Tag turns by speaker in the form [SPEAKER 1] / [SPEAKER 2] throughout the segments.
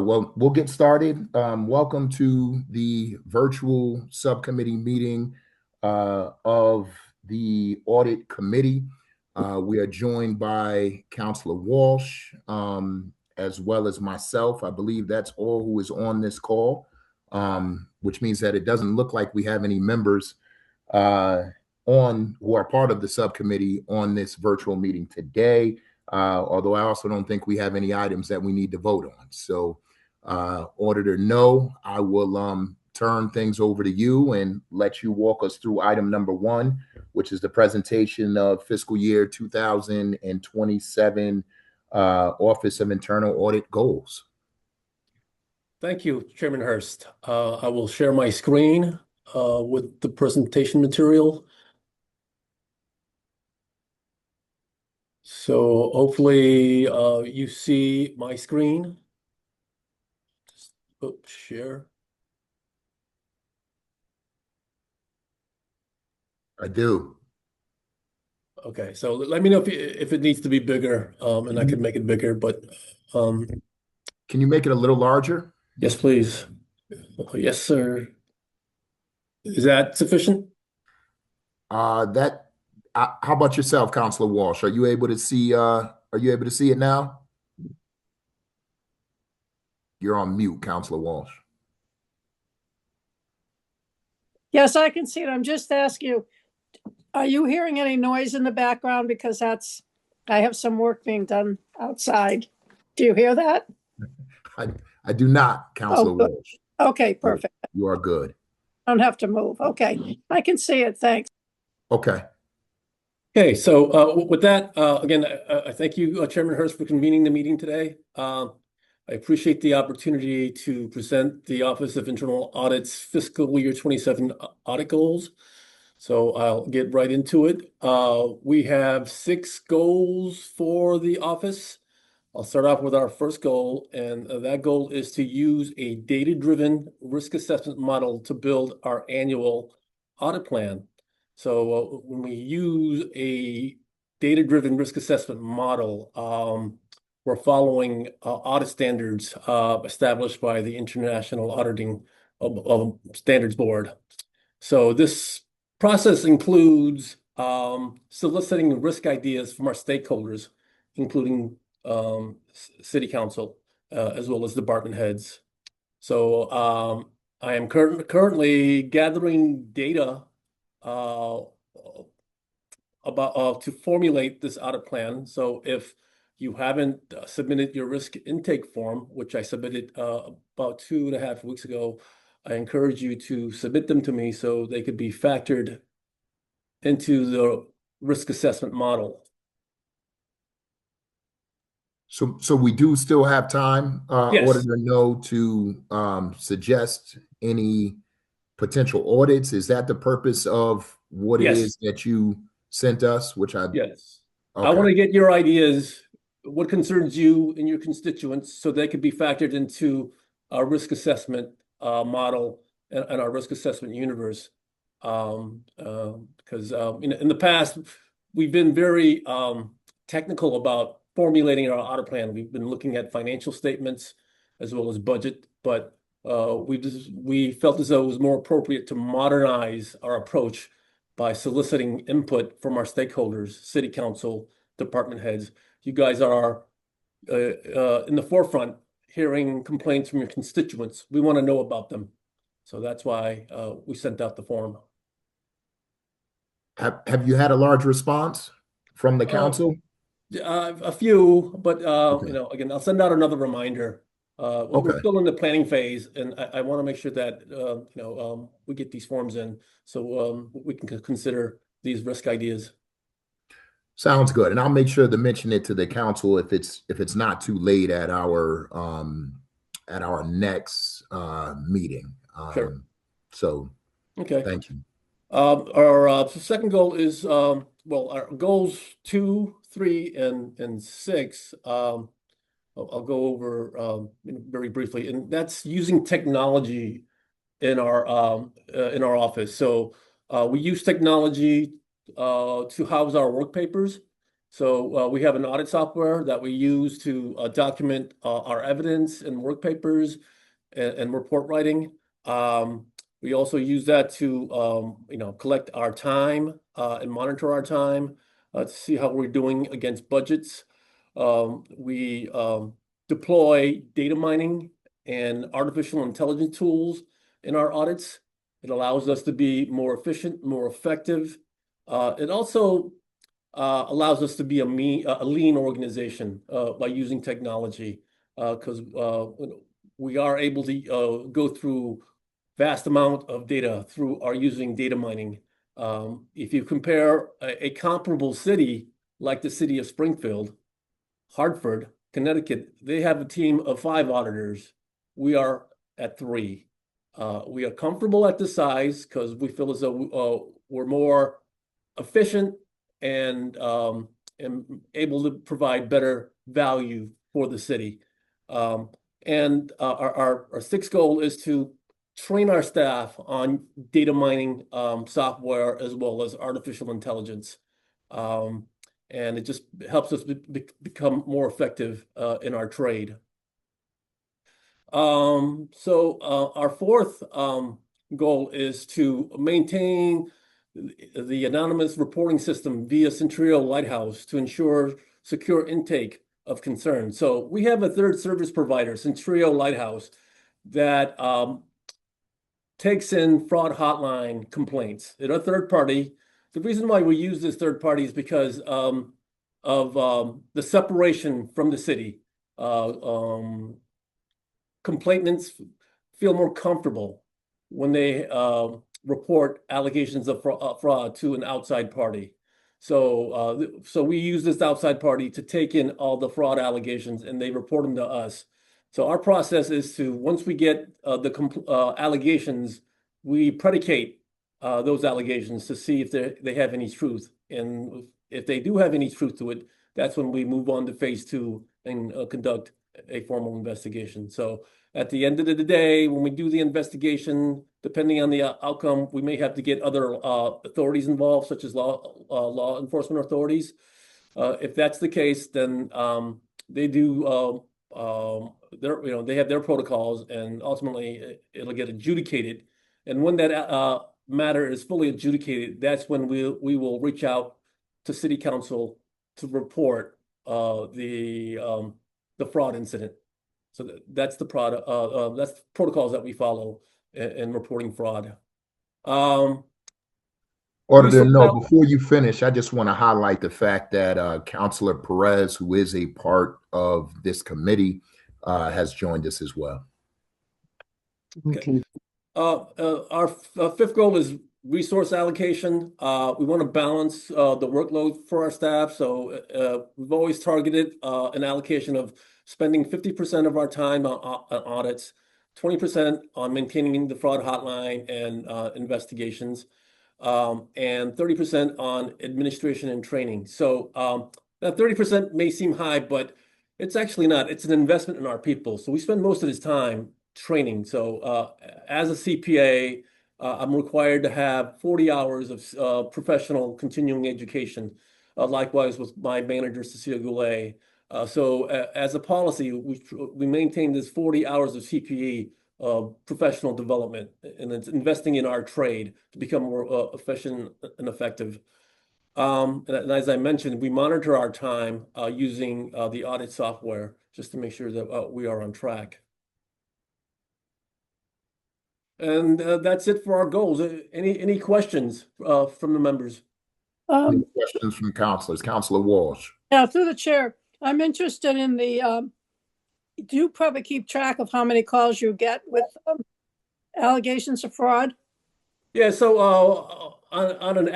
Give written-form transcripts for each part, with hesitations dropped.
[SPEAKER 1] Well, we'll get started. Welcome to the virtual subcommittee meeting of the Audit Committee. We are joined by Councilor Walsh, as well as myself. I believe that's all who is on this call, which means that it doesn't look like we have any members who are part of the subcommittee on this virtual meeting today. Although I also don't think we have any items that we need to vote on. So, Auditor, no, I will turn things over to you and let you walk us through item number 1, which is the presentation of fiscal year 2027 Office of Internal Audit goals.
[SPEAKER 2] Thank you, Chairman Hurst. I will share my screen with the presentation material. So hopefully you see my screen. Just share.
[SPEAKER 1] I do.
[SPEAKER 2] Okay, so let me know if it needs to be bigger, and I can make it bigger. But
[SPEAKER 1] can you make it a little larger?
[SPEAKER 2] Yes, please. Yes, sir. Is that sufficient?
[SPEAKER 1] How about yourself, Councilor Walsh? Are you able to see? Are you able to see it now? You're on mute, Councilor Walsh.
[SPEAKER 3] Yes, I can see it. I'm just asking you, are you hearing any noise in the background? Because I have some work being done outside. Do you hear that?
[SPEAKER 1] I do not, Councilor Walsh.
[SPEAKER 3] Okay, perfect.
[SPEAKER 1] You are good.
[SPEAKER 3] I don't have to move. Okay, I can see it. Thanks.
[SPEAKER 1] Okay.
[SPEAKER 2] Okay, so with that, again, I thank you, Chairman Hurst, for convening the meeting today. I appreciate the opportunity to present the Office of Internal Audit's fiscal year 27 audit goals. So I'll get right into it. We have 6 goals for the office. I'll start off with our first goal, and that goal is to use a data-driven risk assessment model to build our annual audit plan. So when we use a data-driven risk assessment model, we're following audit standards established by the International Auditing Standards Board. So this process includes soliciting risk ideas from our stakeholders, including City Council, as well as department heads. So I am currently gathering data about to formulate this audit plan. So if you haven't submitted your risk intake form, which I submitted about 2.5 weeks ago, I encourage you to submit them to me so they could be factored into the risk assessment model.
[SPEAKER 1] So we do still have time,
[SPEAKER 2] Yes.
[SPEAKER 1] Auditor No, to suggest any potential audits. Is that the purpose of what
[SPEAKER 2] Yes.
[SPEAKER 1] it is that you sent us?
[SPEAKER 2] Yes.
[SPEAKER 1] Okay.
[SPEAKER 2] I want to get your ideas, what concerns you and your constituents, so they could be factored into our risk assessment model and our risk assessment universe. Because in the past, we've been very technical about formulating our audit plan. We've been looking at financial statements as well as budget, but we felt as though it was more appropriate to modernize our approach by soliciting input from our stakeholders, City Council, department heads. You guys are in the forefront hearing complaints from your constituents. We want to know about them. So that's why we sent out the form.
[SPEAKER 1] Have you had a large response from the council?
[SPEAKER 2] A few, but
[SPEAKER 1] Okay.
[SPEAKER 2] again, I'll send out another reminder.
[SPEAKER 1] Okay.
[SPEAKER 2] We're still in the planning phase, and I want to make sure that we get these forms in so we can consider these risk ideas.
[SPEAKER 1] Sounds good, and I'll make sure to mention it to the council if it's not too late at our next meeting.
[SPEAKER 2] Sure.
[SPEAKER 1] So,
[SPEAKER 2] Okay.
[SPEAKER 1] thank you.
[SPEAKER 2] Our second goal is our goals 2, 3, and 6. I'll go over very briefly, and that's using technology in our office. So we use technology to house our work papers. So we have an audit software that we use to document our evidence and work papers and report writing. We also use that to collect our time and monitor our time to see how we're doing against budgets. We deploy data mining and artificial intelligence tools in our audits. It allows us to be more efficient, more effective. It also allows us to be a lean organization by using technology, because we are able to go through vast amount of data through our using data mining. If you compare a comparable city like the city of Springfield, Hartford, Connecticut, they have a team of 5 auditors. We are at 3. We are comfortable at the size because we feel as though we're more efficient and able to provide better value for the city. And our 6th goal is to train our staff on data mining software as well as artificial intelligence. And it just helps us become more effective in our trade. So our 4th goal is to maintain the anonymous reporting system via Centrio Lighthouse to ensure secure intake of concern. So we have a 3rd service provider, Centrio Lighthouse, that takes in fraud hotline complaints. They're a 3rd party. The reason why we use this 3rd party is because of the separation from the city. Complainants feel more comfortable when they report allegations of fraud to an outside party. So we use this outside party to take in all the fraud allegations and they report them to us. So our process is to, once we get the allegations, we predicate those allegations to see if they have any truth. And if they do have any truth to it, that's when we move on to phase 2 and conduct a formal investigation. So at the end of the day, when we do the investigation, depending on the outcome, we may have to get other authorities involved, such as law enforcement authorities. If that's the case, then they do they have their protocols, and ultimately it'll get adjudicated. And when that matter is fully adjudicated, that's when we will reach out to City Council to report the fraud incident. So that's the that's the protocols that we follow in reporting fraud.
[SPEAKER 1] Auditor, no, before you finish, I just want to highlight the fact that Councilor Perez, who is a part of this committee, has joined us as well.
[SPEAKER 2] Okay. Our 5th goal is resource allocation. We want to balance the workload for our staff. So we've always targeted an allocation of spending 50% of our time on audits, 20% on maintaining the fraud hotline and investigations, and 30% on administration and training. So that 30% may seem high, but it's actually not. It's an investment in our people. So we spend most of this time training. So as a CPA, I'm required to have 40 hours of professional continuing education. Likewise with my manager, Cecilia Goulet. So as a policy, we maintain this 40 hours of CPE professional development, and it's investing in our trade to become more efficient and effective. And as I mentioned, we monitor our time using the audit software just to make sure that we are on track. And that's it for our goals. Any questions from the members?
[SPEAKER 1] Any questions from councilors? Councilor Walsh.
[SPEAKER 3] Yeah, through the chair, I'm interested in the, do you probably keep track of how many calls you get with allegations of fraud?
[SPEAKER 2] Yeah, so on an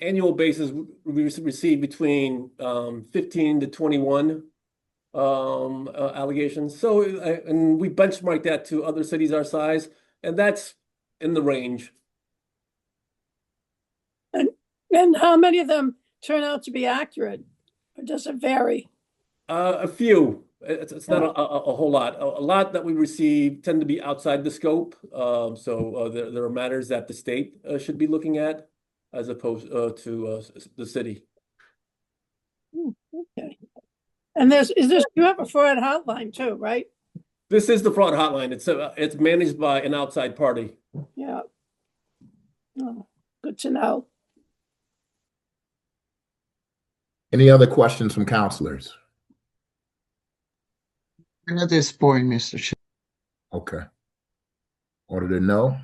[SPEAKER 2] annual basis, we receive between 15 to 21 allegations. So, and we benchmark that to other cities our size, and that's in the range.
[SPEAKER 3] And how many of them turn out to be accurate, or does it vary?
[SPEAKER 2] A few. It's not a whole lot. A lot that we receive tend to be outside the scope. So there are matters that the state should be looking at as opposed to the city.
[SPEAKER 3] And you have a fraud hotline too, right?
[SPEAKER 2] This is the fraud hotline. It's managed by an outside party.
[SPEAKER 3] Yeah. Oh, good to know.
[SPEAKER 1] Any other questions from counselors?
[SPEAKER 4] At this point, Mr. Chair.
[SPEAKER 1] Okay. Auditor, no.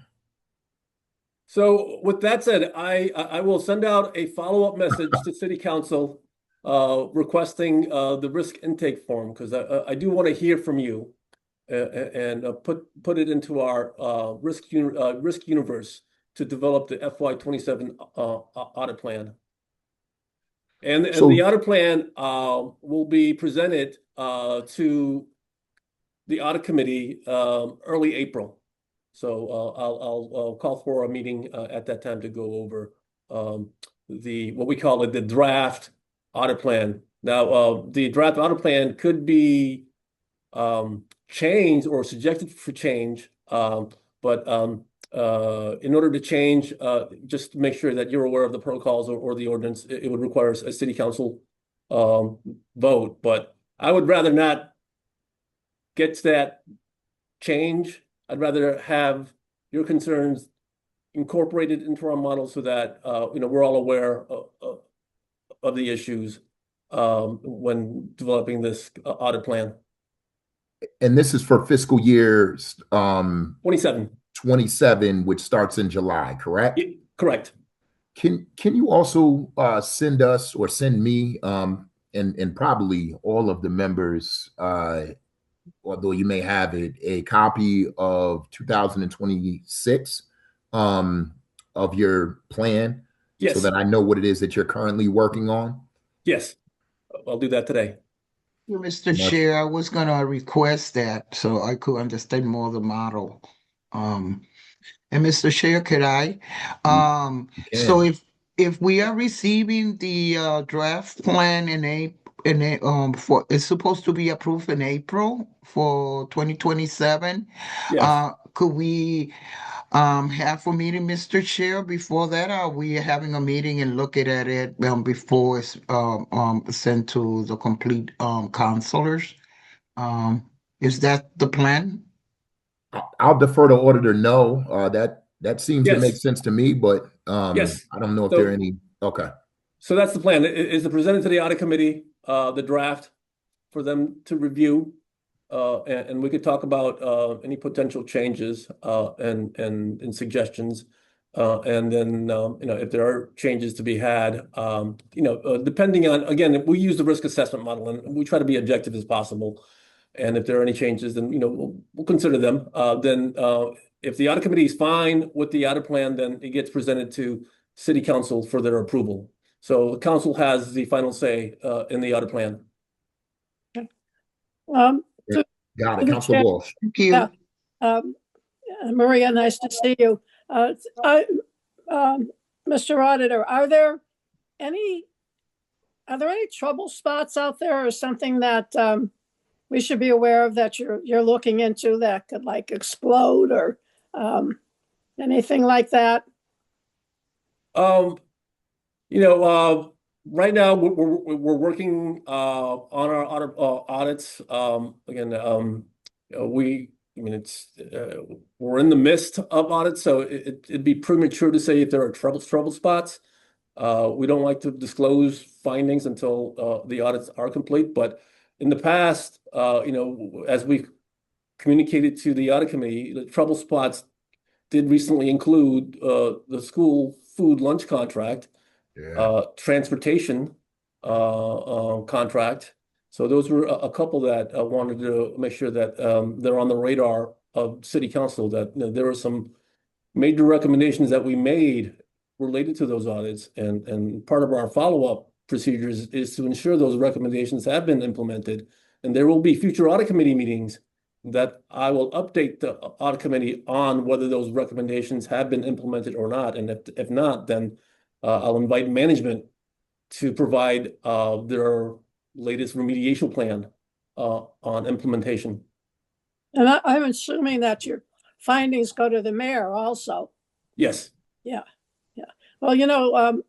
[SPEAKER 2] So with that said, I will send out a follow-up message to City Council requesting the risk intake form, because I do want to hear from you and put it into our risk universe to develop the FY27 audit plan. And the audit plan will be presented to the audit committee early April. So I'll call for a meeting at that time to go over what we call it, the draft audit plan. Now, the draft audit plan could be changed or suggested for change, but in order to change, just to make sure that you're aware of the protocols or the ordinance, it would require a city council vote. But I would rather not get to that change. I'd rather have your concerns incorporated into our model so that we're all aware of the issues when developing this audit plan.
[SPEAKER 1] And this is for fiscal year
[SPEAKER 2] 27,
[SPEAKER 1] which starts in July, correct?
[SPEAKER 2] Correct.
[SPEAKER 1] Can you also send us or send me and probably all of the members, although you may have it, a copy of 2026 of your plan,
[SPEAKER 2] yes,
[SPEAKER 1] so that I know what it is that you're currently working on?
[SPEAKER 2] Yes, I'll do that today.
[SPEAKER 4] Mr. Chair, I was gonna request that so I could understand more of the model. And Mr. Chair, could I? So if we are receiving the draft plan for it's supposed to be approved in April for 2027.
[SPEAKER 2] Yes.
[SPEAKER 4] Could we have a meeting, Mr. Chair, before that? Are we having a meeting and looking at it before it's sent to the complete counselors? Is that the plan?
[SPEAKER 1] I'll defer to auditor. No, that seems to make
[SPEAKER 2] Yes.
[SPEAKER 1] sense to me, but
[SPEAKER 2] Yes.
[SPEAKER 1] I don't know if there are any. Okay.
[SPEAKER 2] So that's the plan. Is to present it to the audit committee, the draft for them to review, and we could talk about any potential changes and suggestions, and then if there are changes to be had, depending on, again, we use the risk assessment model and we try to be objective as possible. And if there are any changes, then we'll consider them. Then if the audit committee is fine with the audit plan, then it gets presented to City Council for their approval. So the council has the final say in the audit plan.
[SPEAKER 1] Got it. Councilor Walsh.
[SPEAKER 4] Thank you.
[SPEAKER 3] Yeah. Maria, nice to see you. Mr. Auditor, are there any trouble spots out there, or something that we should be aware of that you're looking into that could like explode or anything like that?
[SPEAKER 2] Right now we're working on our audits. Again, we're in the midst of audits, so it'd be premature to say if there are trouble spots. We don't like to disclose findings until the audits are complete. But in the past, as we communicated to the audit committee, the trouble spots did recently include the school food lunch contract, transportation contract. So those were a couple that wanted to make sure that they're on the radar of City Council, that there were some major recommendations that we made related to those audits. And part of our follow-up procedures is to ensure those recommendations have been implemented. And there will be future audit committee meetings that I will update the audit committee on whether those recommendations have been implemented or not. And if not, then I'll invite management to provide their latest remediation plan on implementation.
[SPEAKER 3] And I'm assuming that your findings go to the mayor also.
[SPEAKER 2] Yes.
[SPEAKER 3] Yeah. Well,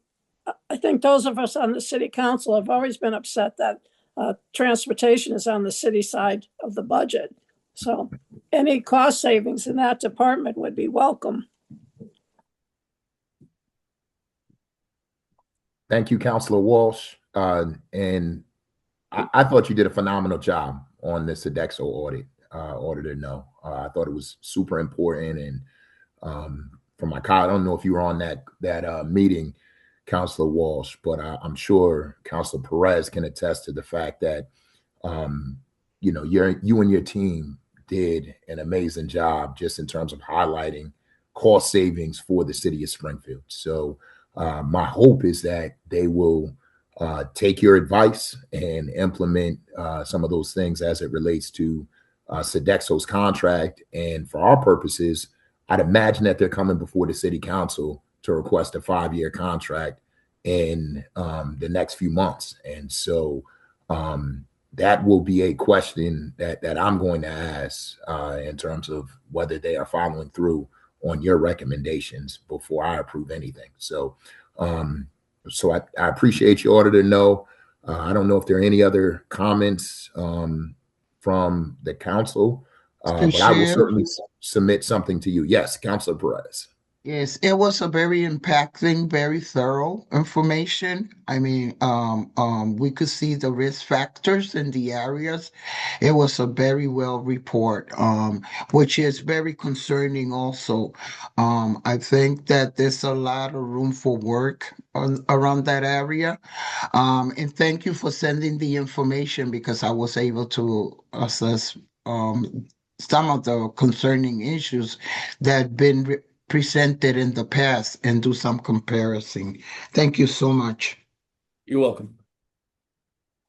[SPEAKER 3] I think those of us on the city council have always been upset that transportation is on the city side of the budget. So any cost savings in that department would be welcome.
[SPEAKER 1] Thank you, Councilor Walsh. And I thought you did a phenomenal job on this Sodexo audit. Auditor, no, I thought it was super important. And from my colleague, I don't know if you were on that meeting, Councilor Walsh, but I'm sure Councilor Perez can attest to the fact that you and your team did an amazing job just in terms of highlighting cost savings for the city of Springfield. So my hope is that they will take your advice and implement some of those things as it relates to Sodexo's contract. And for our purposes, I'd imagine that they're coming before the city council to request a 5-year contract in the next few months. And so that will be a question that I'm going to ask in terms of whether they are following through on your recommendations before I approve anything. So I appreciate you, Auditor. No, I don't know if there are any other comments from the council, but I will certainly submit something to you. Yes, Councilor Perez.
[SPEAKER 4] Yes, it was a very impacting, very thorough information. I mean, we could see the risk factors in the areas. It was a very well report, which is very concerning also. I think that there's a lot of room for work around that area. And thank you for sending the information because I was able to assess some of the concerning issues that have been presented in the past and do some comparison. Thank you so much.
[SPEAKER 2] You're welcome.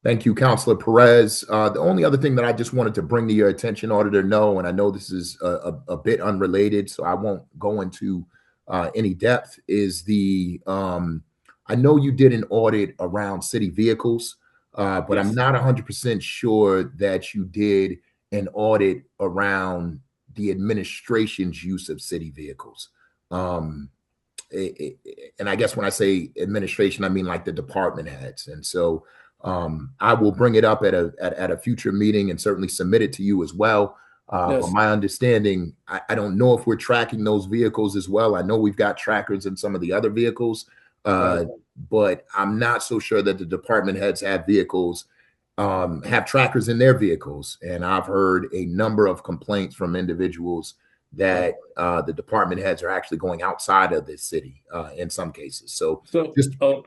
[SPEAKER 1] Thank you, Councilor Perez. The only other thing that I just wanted to bring to your attention, Auditor, no, and I know this is a bit unrelated, so I won't go into any depth, is I know you did an audit around city vehicles, but yes. I'm not 100% sure that you did an audit around the administration's use of city vehicles. And I guess when I say administration, I mean like the department heads. And so I will bring it up at a future meeting and certainly submit it to you as well. Yes. But my understanding, I don't know if we're tracking those vehicles as well. I know we've got trackers in some of the other vehicles, right. But I'm not so sure that the department heads have vehicles, have trackers in their vehicles. And I've heard a number of complaints from individuals that the department heads are actually going outside of the city in some cases. So just go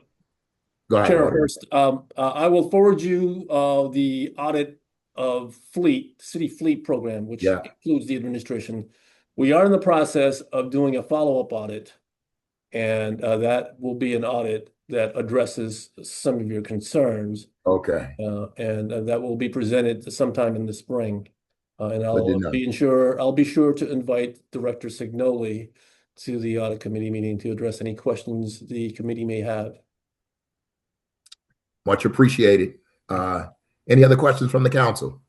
[SPEAKER 1] ahead.
[SPEAKER 2] Chair Hurst, I will forward you the audit of city fleet program, which includes the administration. We are in the process of doing a follow-up audit, and that will be an audit that addresses some of your concerns.
[SPEAKER 1] Okay.
[SPEAKER 2] And that will be presented sometime in the spring. And I'll be sure to invite Director Signoli to the audit committee meeting to address any questions the committee may have.
[SPEAKER 1] Much appreciated. Any other questions from the council?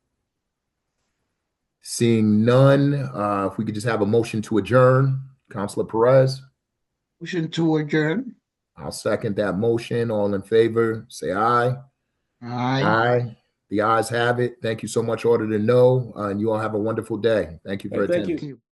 [SPEAKER 1] Seeing none, if we could just have a motion to adjourn. Councilor Perez.
[SPEAKER 4] Motion to adjourn.
[SPEAKER 1] I'll second that motion. All in favor, say aye.
[SPEAKER 4] Aye.
[SPEAKER 1] Aye. The ayes have it. Thank you so much, Auditor No, and you all have a wonderful day. Thank you for attending.
[SPEAKER 2] Thank you.